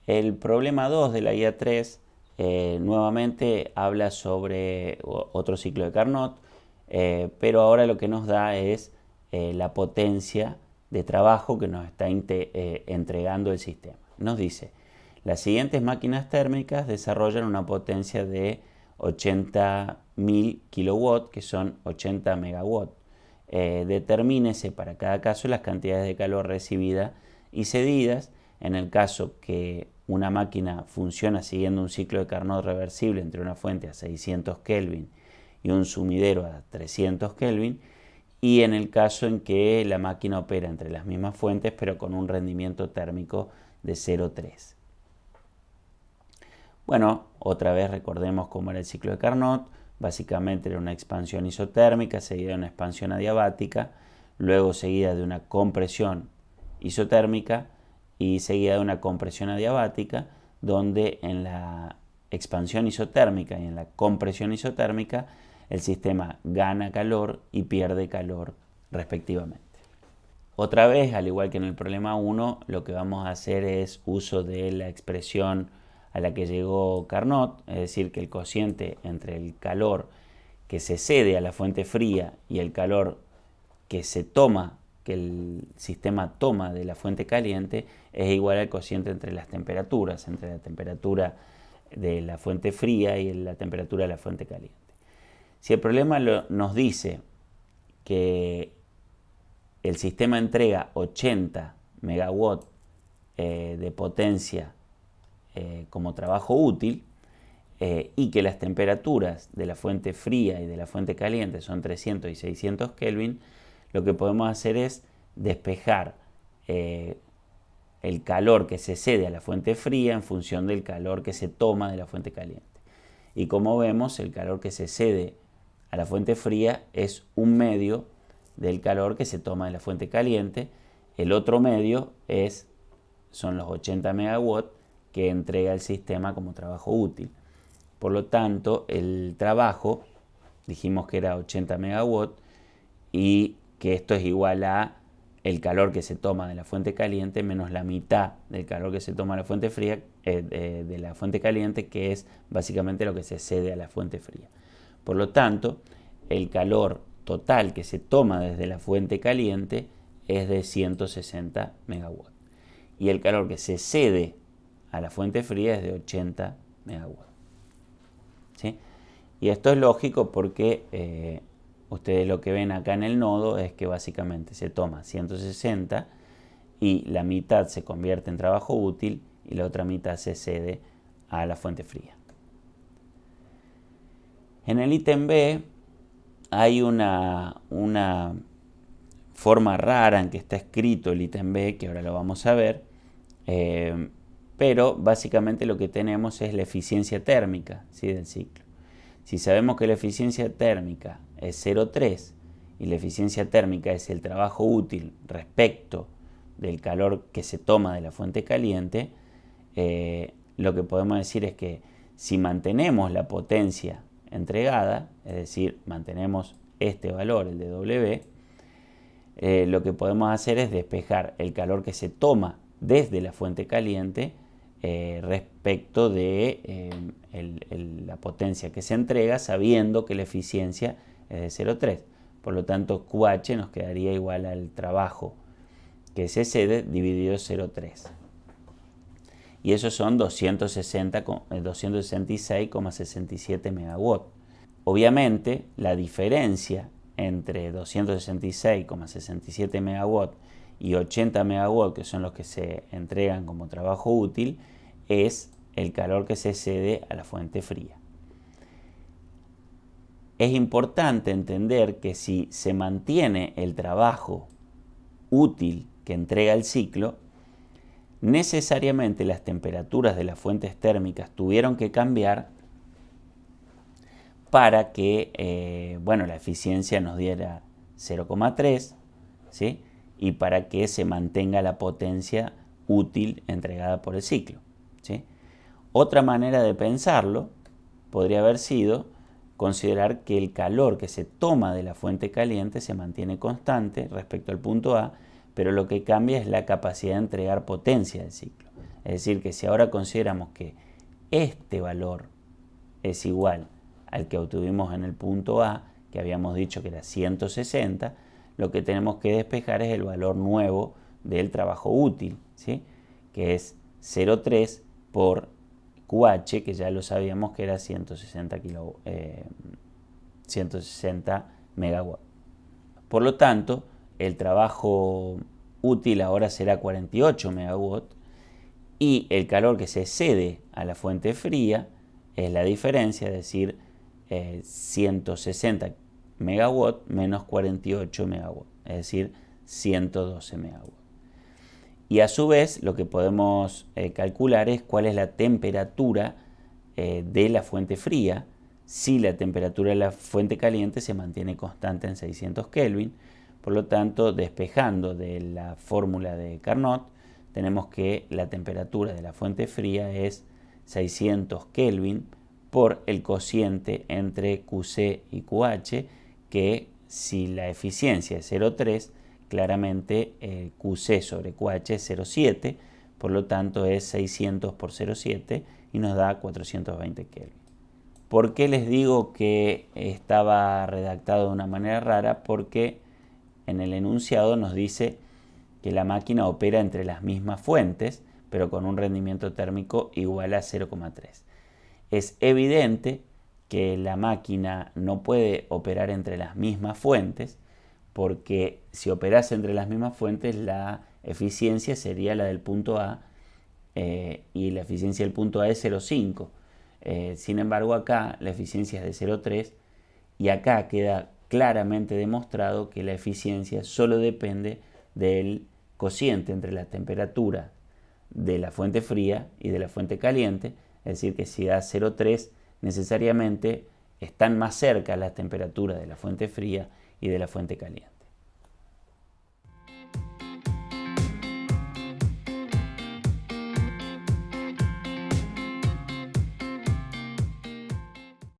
El problema 2 de la guía 3 nuevamente habla sobre otro ciclo de Carnot, pero ahora lo que nos da es la potencia de trabajo que nos está entregando el sistema. Nos dice, las siguientes máquinas térmicas desarrollan una potencia de 80.000 kilowatts, que son 80 megawatts. Determínese para cada caso las cantidades de calor recibidas y cedidas. En el caso que una máquina funciona siguiendo un ciclo de Carnot reversible entre una fuente a 600 Kelvin y un sumidero a 300 Kelvin, y en el caso en que la máquina opera entre las mismas fuentes pero con un rendimiento térmico de 0,3. Bueno, otra vez recordemos cómo era el ciclo de Carnot. Básicamente era una expansión isotérmica seguida de una expansión adiabática, luego seguida de una compresión isotérmica y seguida de una compresión adiabática, donde en la expansión isotérmica y en la compresión isotérmica el sistema gana calor y pierde calor respectivamente. Otra vez, al igual que en el problema 1, lo que vamos a hacer es uso de la expresión a la que llegó Carnot, es decir, que el cociente entre el calor que se cede a la fuente fría y el calor que se toma, que el sistema toma de la fuente caliente, es igual al cociente entre las temperaturas, entre la temperatura de la fuente fría y la temperatura de la fuente caliente. Si el problema nos dice que el sistema entrega 80 megawatts de potencia como trabajo útil, y que las temperaturas de la fuente fría y de la fuente caliente son 300 y 600 Kelvin, lo que podemos hacer es despejar el calor que se cede a la fuente fría en función del calor que se toma de la fuente caliente. Y como vemos, el calor que se cede a la fuente fría es un medio del calor que se toma de la fuente caliente. El otro medio son los 80 megawatts que entrega el sistema como trabajo útil. Por lo tanto, el trabajo, dijimos que era 80 megawatts y que esto es igual a el calor que se toma de la fuente caliente menos la mitad del calor que se toma de la fuente fría, de la fuente caliente, que es básicamente lo que se cede a la fuente fría. Por lo tanto, el calor total que se toma desde la fuente caliente es de 160 megawatts. Y el calor que se cede a la fuente fría es de 80 megawatts. ¿Sí? Y esto es lógico porque ustedes lo que ven acá en el nodo es que básicamente se toma 160 y la mitad se convierte en trabajo útil y la otra mitad se cede a la fuente fría. En el ítem B hay una forma rara en que está escrito el ítem B, que ahora lo vamos a ver, pero básicamente lo que tenemos es la eficiencia térmica, ¿sí?, del ciclo. Si sabemos que la eficiencia térmica es 0,3 y la eficiencia térmica es el trabajo útil respecto del calor que se toma de la fuente caliente, lo que podemos decir es que si mantenemos la potencia entregada, es decir, mantenemos este valor, el de W, lo que podemos hacer es despejar el calor que se toma desde la fuente caliente respecto de la potencia que se entrega, sabiendo que la eficiencia es de 0,3. Por lo tanto, QH nos quedaría igual al trabajo que se cede dividido 0,3. Y esos son 266,67 megawatts. Obviamente, la diferencia entre 266,67 megawatts y 80 megawatts, que son los que se entregan como trabajo útil, es el calor que se cede a la fuente fría. Es importante entender que si se mantiene el trabajo útil que entrega el ciclo, necesariamente las temperaturas de las fuentes térmicas tuvieron que cambiar para que la eficiencia nos diera 0,3, ¿sí?, y para que se mantenga la potencia útil entregada por el ciclo, ¿sí? Otra manera de pensarlo podría haber sido considerar que el calor que se toma de la fuente caliente se mantiene constante respecto al punto A, pero lo que cambia es la capacidad de entregar potencia del ciclo. Es decir, que si ahora consideramos que este valor es igual al que obtuvimos en el punto A, que habíamos dicho que era 160, lo que tenemos que despejar es el valor nuevo del trabajo útil, ¿sí? Que es 0,3 por QH, que ya lo sabíamos que era 160 megawatts. Por lo tanto, el trabajo útil ahora será 48 megawatts y el calor que se cede a la fuente fría es la diferencia, es decir, 160 megawatts menos 48 megawatts, es decir, 112 megawatts. Y a su vez lo que podemos calcular es cuál es la temperatura de la fuente fría si la temperatura de la fuente caliente se mantiene constante en 600 Kelvin. Por lo tanto, despejando de la fórmula de Carnot, tenemos que la temperatura de la fuente fría es 600 Kelvin por el cociente entre QC y QH, que si la eficiencia es 0,3, claramente QC sobre QH es 0,7, por lo tanto es 600 por 0,7 y nos da 420 Kelvin. ¿Por qué les digo que estaba redactado de una manera rara? Porque en el enunciado nos dice que la máquina opera entre las mismas fuentes, pero con un rendimiento térmico igual a 0,3. Es evidente que la máquina no puede operar entre las mismas fuentes, porque si operase entre las mismas fuentes, la eficiencia sería la del punto A, y la eficiencia del punto A es 0,5. Sin embargo, acá la eficiencia es de 0,3 y acá queda claramente demostrado que la eficiencia solo depende del cociente entre la temperatura de la fuente fría y de la fuente caliente, es decir, que si da 0,3 necesariamente están más cerca las temperaturas de la fuente fría y de la fuente caliente.